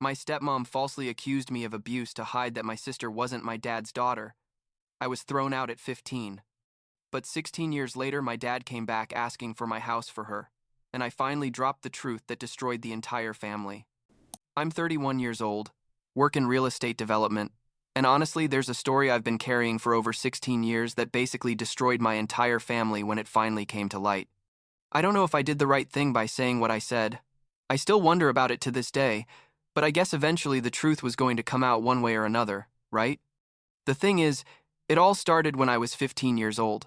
My stepmom falsely accused me of abuse to hide that my sister wasn't my dad's daughter. I was thrown out at 15. But 16 years later, my dad came back asking for my house for her, and I finally dropped the truth that destroyed the entire family. I'm 31 years old, work in real estate development, and honestly, there's a story I've been carrying for over 16 years that basically destroyed my entire family when it finally came to light. I don't know if I did the right thing by saying what I said. I still wonder about it to this day, but I guess eventually the truth was going to come out one way or another, right? The thing is, it all started when I was 15 years old.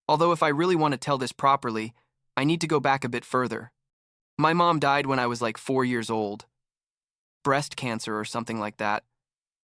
Although if I really want to tell this properly, I need to go back a bit further. My mom died when I was like 4 years old. Breast cancer or something like that.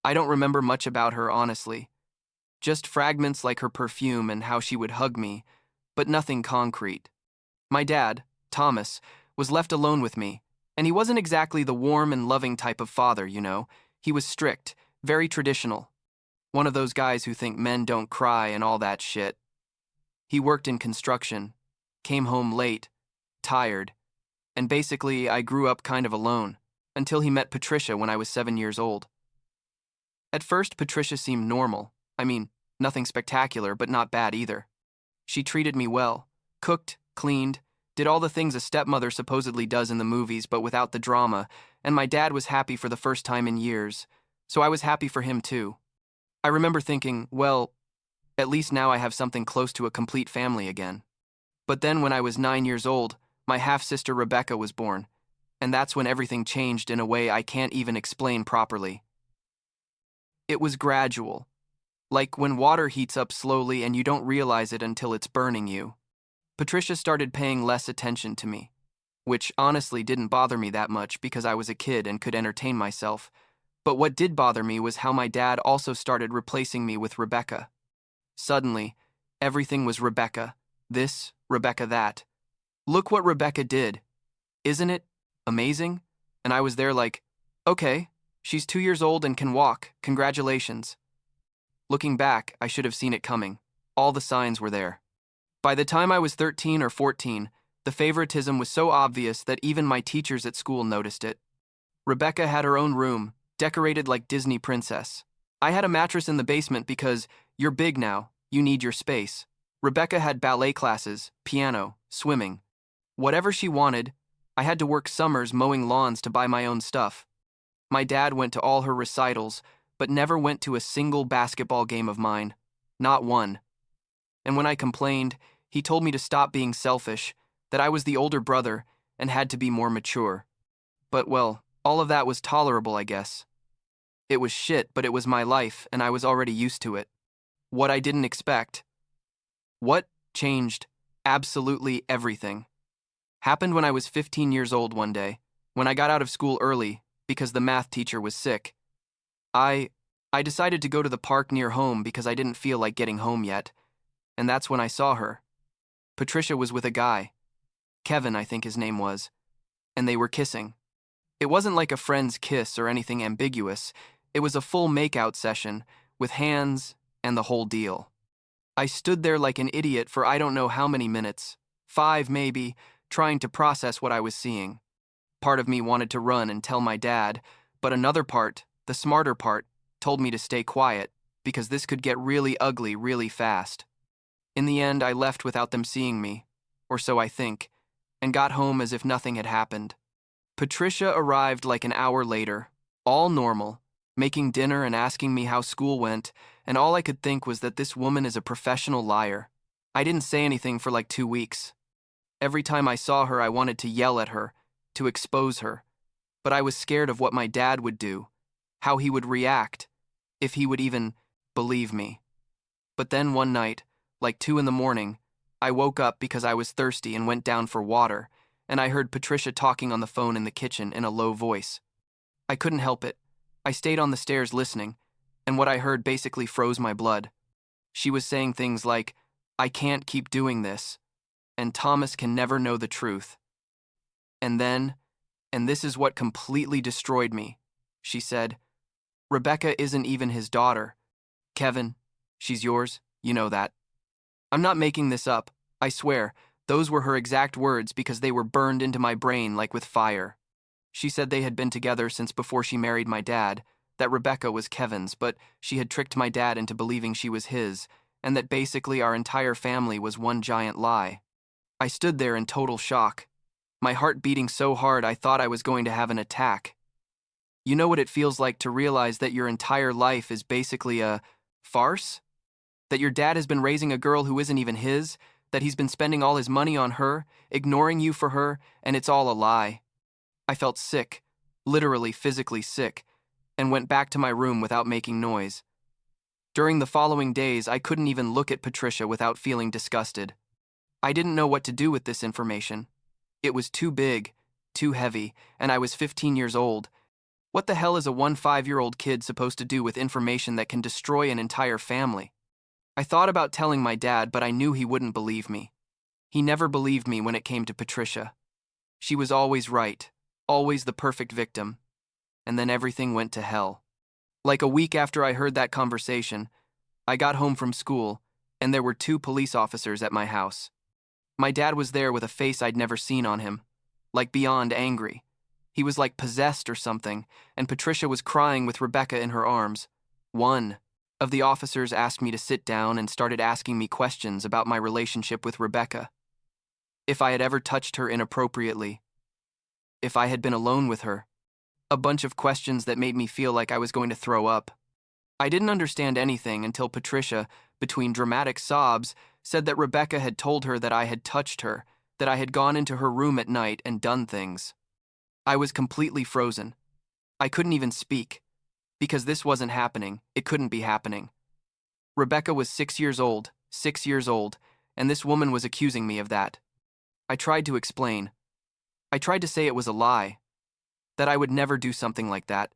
I don't remember much about her, honestly. Just fragments like her perfume and how she would hug me, but nothing concrete. My dad, Thomas, was left alone with me, and he wasn't exactly the warm and loving type of father, you know. He was strict, very traditional. One of those guys who think men don't cry and all that shit. He worked in construction, came home late, tired, and basically I grew up kind of alone, until he met Patricia when I was 7 years old. At first, Patricia seemed normal. I mean, nothing spectacular, but not bad either. She treated me well, cooked, cleaned, did all the things a stepmother supposedly does in the movies but without the drama, and my dad was happy for the first time in years, so I was happy for him too. I remember thinking, well, at least now I have something close to a complete family again. But then when I was 9 years old, my half-sister Rebecca was born, and that's when everything changed in a way I can't even explain properly. It was gradual, like when water heats up slowly and you don't realize it until it's burning you. Patricia started paying less attention to me, which honestly didn't bother me that much because I was a kid and could entertain myself. But what did bother me was how my dad also started replacing me with Rebecca. Suddenly, everything was Rebecca, this, Rebecca that. Look what Rebecca did. Isn't it amazing? And I was there like, okay, she's 2 years old and can walk, congratulations. Looking back, I should have seen it coming. All the signs were there. By the time I was 13 or 14, the favoritism was so obvious that even my teachers at school noticed it. Rebecca had her own room, decorated like Disney princess. I had a mattress in the basement because you're big now, you need your space. Rebecca had ballet classes, piano, swimming. Whatever she wanted, I had to work summers mowing lawns to buy my own stuff. My dad went to all her recitals, but never went to a single basketball game of mine. Not one. And when I complained, he told me to stop being selfish, that I was the older brother and had to be more mature. But well, all of that was tolerable, I guess. It was shit, but it was my life, and I was already used to it. What I didn't expect. What changed absolutely everything happened when I was 15 years old one day, when I got out of school early because the math teacher was sick. I decided to go to the park near home because I didn't feel like getting home yet, and that's when I saw her. Patricia was with a guy. Kevin, I think his name was, and they were kissing. It wasn't like a friend's kiss or anything ambiguous. It was a full makeout session, with hands and the whole deal. I stood there like an idiot for I don't know how many minutes, 5 maybe, trying to process what I was seeing. Part of me wanted to run and tell my dad, but another part, the smarter part, told me to stay quiet, because this could get really ugly really fast. In the end, I left without them seeing me, or so I think, and got home as if nothing had happened. Patricia arrived like an hour later, all normal, making dinner and asking me how school went, and all I could think was that this woman is a professional liar. I didn't say anything for like 2 weeks. Every time I saw her, I wanted to yell at her, to expose her, but I was scared of what my dad would do, how he would react, if he would even believe me. But then one night, like 2 in the morning, I woke up because I was thirsty and went down for water, and I heard Patricia talking on the phone in the kitchen in a low voice. I couldn't help it. I stayed on the stairs listening, and what I heard basically froze my blood. She was saying things like, I can't keep doing this, and Thomas can never know the truth. And then, and this is what completely destroyed me, she said, Rebecca isn't even his daughter. Kevin, she's yours, you know that. I'm not making this up, I swear, those were her exact words because they were burned into my brain like with fire. She said they had been together since before she married my dad, that Rebecca was Kevin's, but she had tricked my dad into believing she was his, and that basically our entire family was one giant lie. I stood there in total shock, my heart beating so hard I thought I was going to have an attack. You know what it feels like to realize that your entire life is basically a farce? That your dad has been raising a girl who isn't even his, that he's been spending all his money on her, ignoring you for her, and it's all a lie. I felt sick, literally physically sick, and went back to my room without making noise. During the following days, I couldn't even look at Patricia without feeling disgusted. I didn't know what to do with this information. It was too big, too heavy, and I was 15 years old. What the hell is a 5-year-old kid supposed to do with information that can destroy an entire family? I thought about telling my dad, but I knew he wouldn't believe me. He never believed me when it came to Patricia. She was always right, always the perfect victim. And then everything went to hell. Like a week after I heard that conversation, I got home from school, and there were 2 police officers at my house. My dad was there with a face I'd never seen on him, like beyond angry. He was like possessed or something, and Patricia was crying with Rebecca in her arms. One of the officers asked me to sit down and started asking me questions about my relationship with Rebecca. If I had ever touched her inappropriately. If I had been alone with her. A bunch of questions that made me feel like I was going to throw up. I didn't understand anything until Patricia, between dramatic sobs, said that Rebecca had told her that I had touched her, that I had gone into her room at night and done things. I was completely frozen. I couldn't even speak. Because this wasn't happening, it couldn't be happening. Rebecca was 6 years old, and this woman was accusing me of that. I tried to explain. I tried to say it was a lie, that I would never do something like that.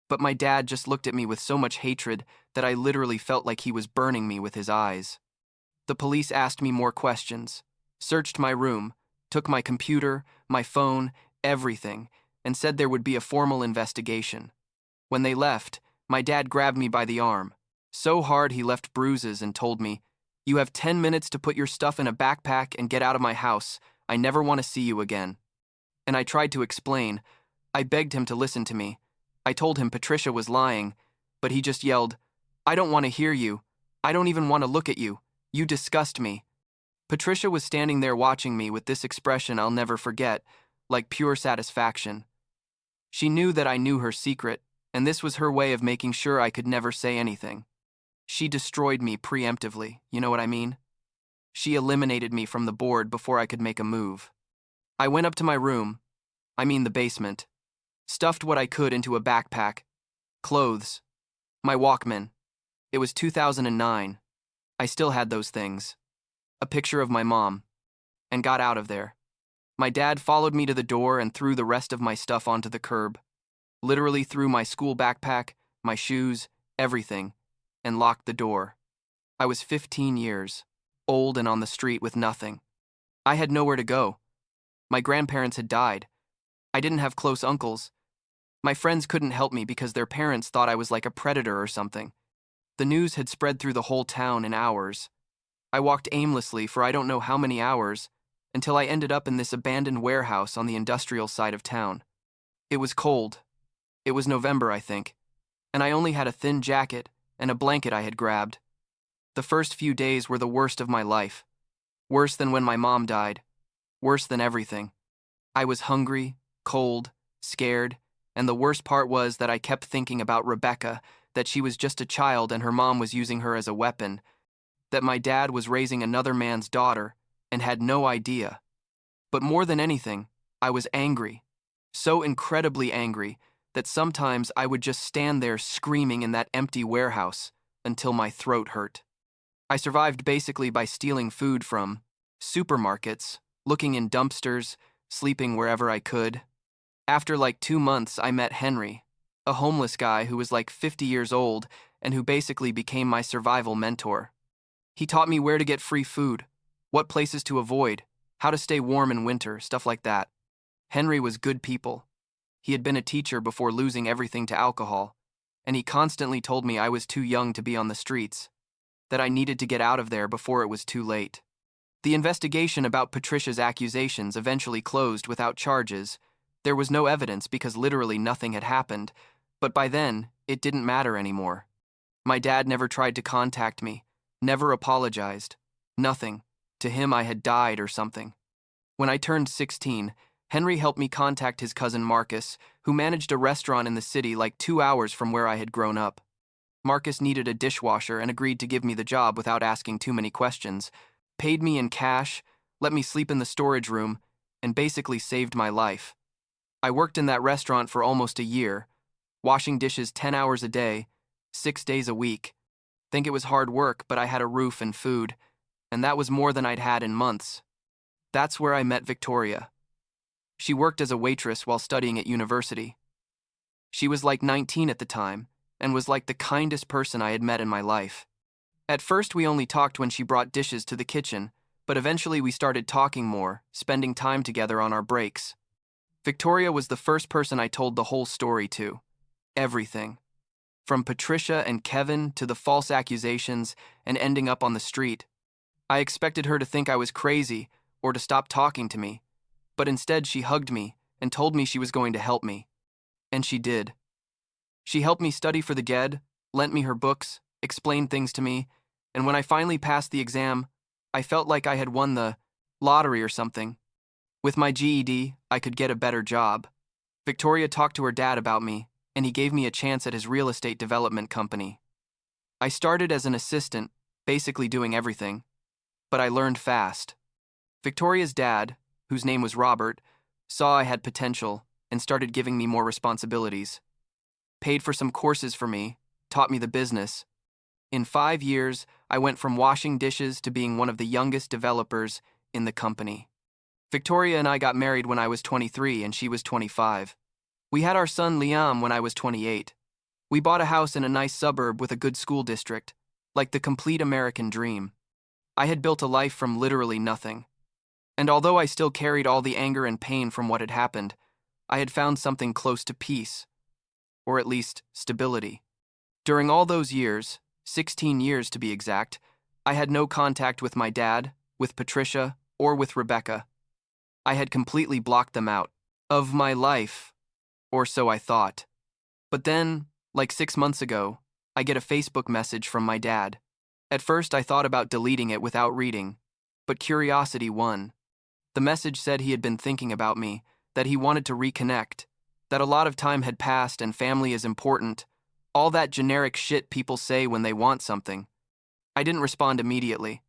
But my dad just looked at me with so much hatred that I literally felt like he was burning me with his eyes. The police asked me more questions, searched my room, took my computer, my phone, everything, and said there would be a formal investigation. When they left, my dad grabbed me by the arm, so hard he left bruises, and told me, "You have 10 minutes to put your stuff in a backpack and get out of my house. I never want to see you again." And I tried to explain. I begged him to listen to me. I told him Patricia was lying, but he just yelled, "I don't want to hear you. I don't even want to look at you. You disgust me." Patricia was standing there watching me with this expression I'll never forget, like pure satisfaction. She knew that I knew her secret, and this was her way of making sure I could never say anything. She destroyed me preemptively, you know what I mean? She eliminated me from the board before I could make a move. I went up to my room, the basement, stuffed what I could into a backpack, clothes, my Walkman. It was 2009. I still had those things. A picture of my mom, and got out of there. My dad followed me to the door and threw the rest of my stuff onto the curb. Literally threw my school backpack, my shoes, everything, and locked the door. I was 15 years, old and on the street with nothing. I had nowhere to go. My grandparents had died. I didn't have close uncles. My friends couldn't help me because their parents thought I was like a predator or something. The news had spread through the whole town in hours. I walked aimlessly for I don't know how many hours, until I ended up in this abandoned warehouse on the industrial side of town. It was cold. It was November, I think, and I only had a thin jacket and a blanket I had grabbed. The first few days were the worst of my life. Worse than when my mom died. Worse than everything. I was hungry, cold, scared, and the worst part was that I kept thinking about Rebecca, that she was just a child and her mom was using her as a weapon, that my dad was raising another man's daughter and had no idea. But more than anything, I was angry, so incredibly angry that sometimes I would just stand there screaming in that empty warehouse until my throat hurt. I survived basically by stealing food from supermarkets, looking in dumpsters, sleeping wherever I could. After like 2 months, I met Henry, a homeless guy who was like 50 years old and who basically became my survival mentor. He taught me where to get free food, what places to avoid, how to stay warm in winter, stuff like that. Henry was good people. He had been a teacher before losing everything to alcohol, and he constantly told me I was too young to be on the streets, that I needed to get out of there before it was too late. The investigation about Patricia's accusations eventually closed without charges, There was no evidence because literally nothing had happened, but by then, it didn't matter anymore. My dad never tried to contact me, never apologized, nothing. To him, I had died or something. When I turned 16, Henry helped me contact his cousin Marcus, who managed a restaurant in the city like 2 hours from where I had grown up. Marcus needed a dishwasher and agreed to give me the job without asking too many questions, paid me in cash, let me sleep in the storage room, and basically saved my life. I worked in that restaurant for almost a year, washing dishes 10 hours a day, 6 days a week. Think it was hard work, but I had a roof and food, and that was more than I'd had in months. That's where I met Victoria. She worked as a waitress while studying at university. She was like 19 at the time, and was like the kindest person I had met in my life. At first, we only talked when she brought dishes to the kitchen, but eventually we started talking more, spending time together on our breaks. Victoria was the first person I told the whole story to. Everything. From Patricia and Kevin to the false accusations and ending up on the street. I expected her to think I was crazy or to stop talking to me, but instead she hugged me and told me she was going to help me. And she did. She helped me study for the GED, lent me her books, explained things to me, and when I finally passed the exam, I felt like I had won the lottery or something. With my GED, I could get a better job. Victoria talked to her dad about me, and he gave me a chance at his real estate development company. I started as an assistant, basically doing everything, but I learned fast. Victoria's dad, whose name was Robert, saw I had potential and started giving me more responsibilities. Paid for some courses for me, taught me the business. In 5 years, I went from washing dishes to being one of the youngest developers in the company. Victoria and I got married when I was 23 and she was 25. We had our son Liam when I was 28. We bought a house in a nice suburb with a good school district, like the complete American dream. I had built a life from literally nothing. And although I still carried all the anger and pain from what had happened, I had found something close to peace, or at least stability. During all those years, 16 years to be exact, I had no contact with my dad, with Patricia, or with Rebecca. I had completely blocked them out of my life, or so I thought. But then, like 6 months ago, I get a Facebook message from my dad. At first, I thought about deleting it without reading, but curiosity won. The message said he had been thinking about me, that he wanted to reconnect, that a lot of time had passed and family is important, all that generic shit people say when they want something. I didn't respond immediately.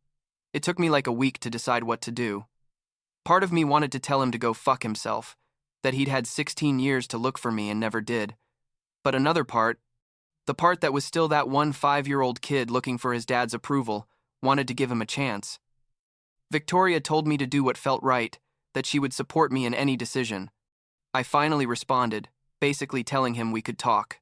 It took me like a week to decide what to do. Part of me wanted to tell him to go fuck himself, that he'd had 16 years to look for me and never did. But another part, the part that was still that one 5-year-old kid looking for his dad's approval, wanted to give him a chance. Victoria told me to do what felt right, that she would support me in any decision. I finally responded, basically telling him we could talk.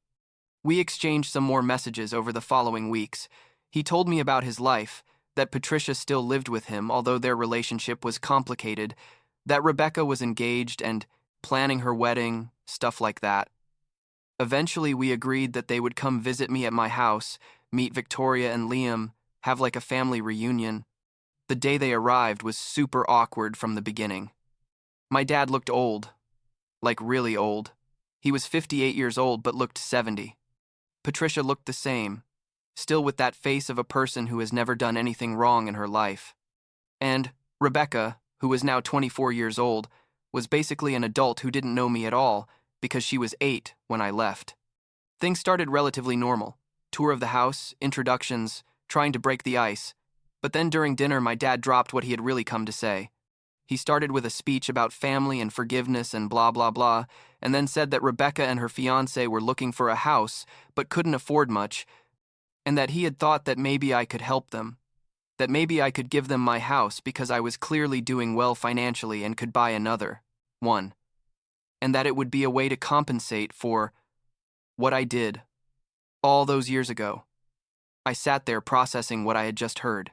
We exchanged some more messages over the following weeks. He told me about his life, that Patricia still lived with him although their relationship was complicated, that Rebecca was engaged and planning her wedding, stuff like that. Eventually, we agreed that they would come visit me at my house, meet Victoria and Liam, have like a family reunion. The day they arrived was super awkward from the beginning. My dad looked old, like really old. He was 58 years old but looked 70. Patricia looked the same, still with that face of a person who has never done anything wrong in her life. And Rebecca, who was now 24 years old, was basically an adult who didn't know me at all because she was 8 when I left. Things started relatively normal. Tour of the house, introductions, trying to break the ice. But then during dinner, my dad dropped what he had really come to say. He started with a speech about family and forgiveness and blah, blah, blah, and then said that Rebecca and her fiancé were looking for a house but couldn't afford much, and that he had thought that maybe I could help them, that maybe I could give them my house because I was clearly doing well financially and could buy another one, and that it would be a way to compensate for what I did all those years ago. I sat there processing what I had just heard.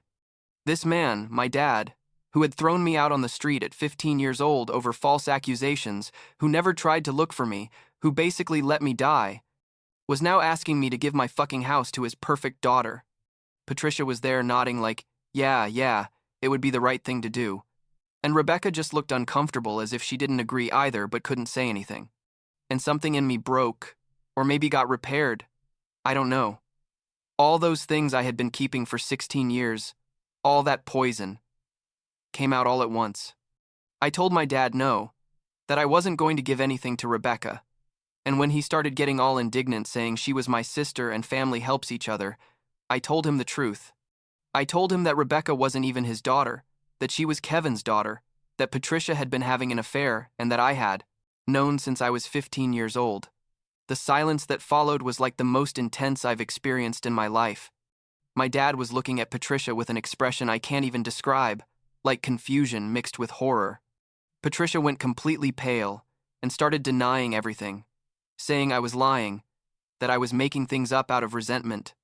This man, my dad, who had thrown me out on the street at 15 years old over false accusations, who never tried to look for me, who basically let me die, was now asking me to give my fucking house to his perfect daughter. Patricia was there nodding like, yeah, it would be the right thing to do. And Rebecca just looked uncomfortable as if she didn't agree either but couldn't say anything. And something in me broke, or maybe got repaired. I don't know. All those things I had been keeping for 16 years, all that poison, came out all at once. I told my dad no, that I wasn't going to give anything to Rebecca. And when he started getting all indignant saying she was my sister and family helps each other, I told him the truth. I told him that Rebecca wasn't even his daughter, that she was Kevin's daughter, that Patricia had been having an affair and that I had known since I was 15 years old. The silence that followed was like the most intense I've experienced in my life. My dad was looking at Patricia with an expression I can't even describe, like confusion mixed with horror. Patricia went completely pale and started denying everything, saying I was lying, that I was making things up out of resentment.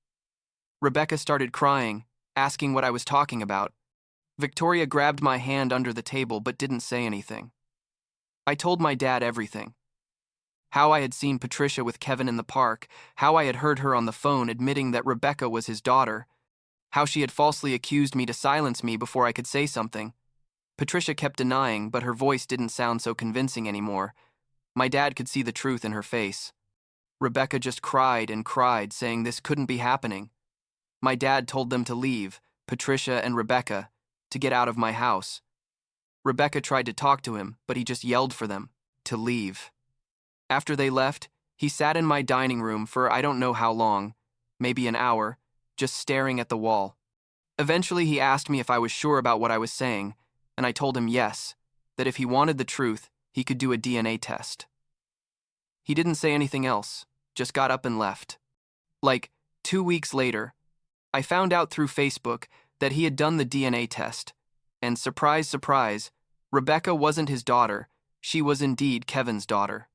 Rebecca started crying, asking what I was talking about. Victoria grabbed my hand under the table but didn't say anything. I told my dad everything. How I had seen Patricia with Kevin in the park, how I had heard her on the phone admitting that Rebecca was his daughter, how she had falsely accused me to silence me before I could say something. Patricia kept denying, but her voice didn't sound so convincing anymore. My dad could see the truth in her face. Rebecca just cried and cried, saying this couldn't be happening. My dad told them to leave, Patricia and Rebecca, to get out of my house. Rebecca tried to talk to him, but he just yelled for them to leave. After they left, he sat in my dining room for I don't know how long, maybe an hour, just staring at the wall. Eventually, he asked me if I was sure about what I was saying, and I told him yes, that if he wanted the truth, he could do a DNA test. He didn't say anything else, just got up and left. Like, 2 weeks later, I found out through Facebook that he had done the DNA test, and surprise, surprise, Rebecca wasn't his daughter, she was indeed Kevin's daughter.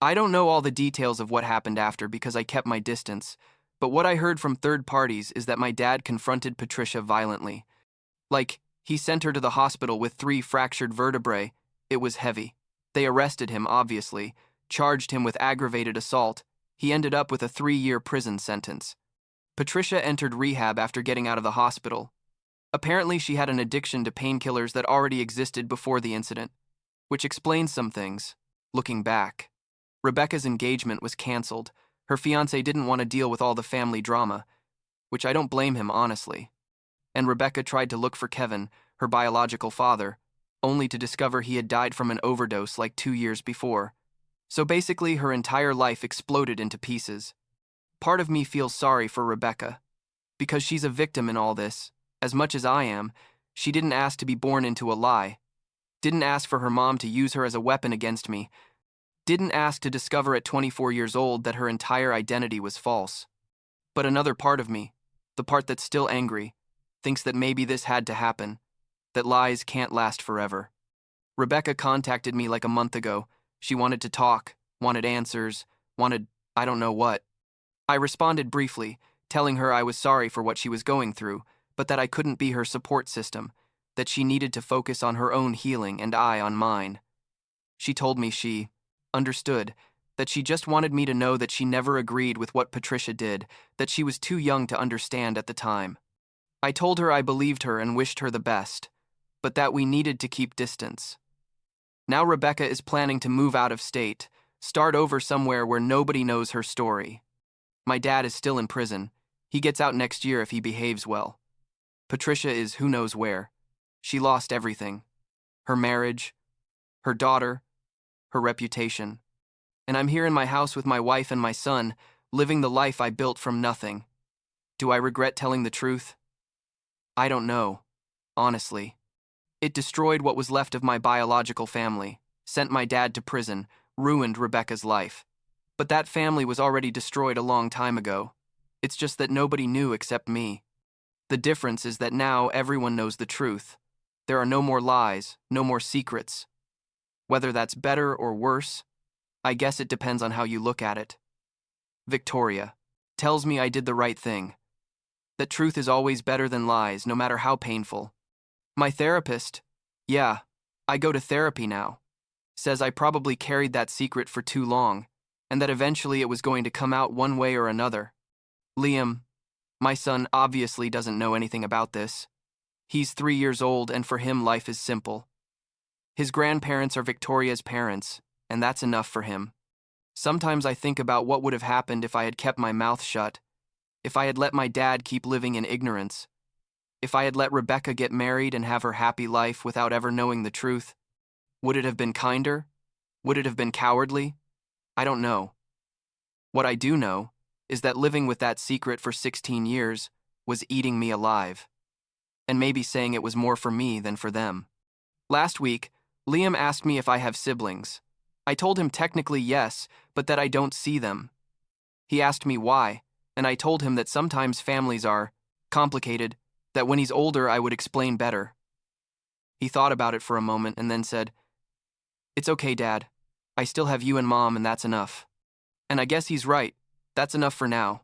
I don't know all the details of what happened after because I kept my distance, but what I heard from third parties is that my dad confronted Patricia violently. Like, he sent her to the hospital with 3 fractured vertebrae. It was heavy. They arrested him, obviously, charged him with aggravated assault. He ended up with a 3-year prison sentence. Patricia entered rehab after getting out of the hospital. Apparently, she had an addiction to painkillers that already existed before the incident, which explains some things, looking back. Rebecca's engagement was canceled. Her fiancé didn't want to deal with all the family drama, which I don't blame him, honestly. And Rebecca tried to look for Kevin, her biological father, only to discover he had died from an overdose like 2 years before. So basically, her entire life exploded into pieces. Part of me feels sorry for Rebecca, because she's a victim in all this. As much as I am, she didn't ask to be born into a lie, didn't ask for her mom to use her as a weapon against me, didn't ask to discover at 24 years old that her entire identity was false. But another part of me, the part that's still angry, thinks that maybe this had to happen, that lies can't last forever. Rebecca contacted me like a month ago. She wanted to talk, wanted answers, wanted I don't know what. I responded briefly, telling her I was sorry for what she was going through, but that I couldn't be her support system, that she needed to focus on her own healing and I on mine. She told me she understood, that she just wanted me to know that she never agreed with what Patricia did, that she was too young to understand at the time. I told her I believed her and wished her the best, but that we needed to keep distance. Now Rebecca is planning to move out of state, start over somewhere where nobody knows her story. My dad is still in prison. He gets out next year if he behaves well. Patricia is who knows where. She lost everything. Her marriage, her daughter, her reputation. And I'm here in my house with my wife and my son, living the life I built from nothing. Do I regret telling the truth? I don't know, honestly. It destroyed what was left of my biological family, sent my dad to prison, ruined Rebecca's life. But that family was already destroyed a long time ago. It's just that nobody knew except me. The difference is that now everyone knows the truth. There are no more lies, no more secrets. Whether that's better or worse, I guess it depends on how you look at it. Victoria tells me I did the right thing. That truth is always better than lies, no matter how painful. My therapist, yeah, I go to therapy now, says I probably carried that secret for too long, and that eventually it was going to come out one way or another. Liam, my son, obviously doesn't know anything about this. He's 3 years old, and for him life is simple. His grandparents are Victoria's parents, and that's enough for him. Sometimes I think about what would have happened if I had kept my mouth shut, if I had let my dad keep living in ignorance, if I had let Rebecca get married and have her happy life without ever knowing the truth. Would it have been kinder? Would it have been cowardly? I don't know. What I do know is that living with that secret for 16 years was eating me alive, and maybe saying it was more for me than for them. Last week, Liam asked me if I have siblings. I told him technically yes, but that I don't see them. He asked me why, and I told him that sometimes families are complicated, that when he's older I would explain better. He thought about it for a moment and then said, "It's okay, Dad. I still have you and Mom, and that's enough." And I guess he's right. That's enough for now.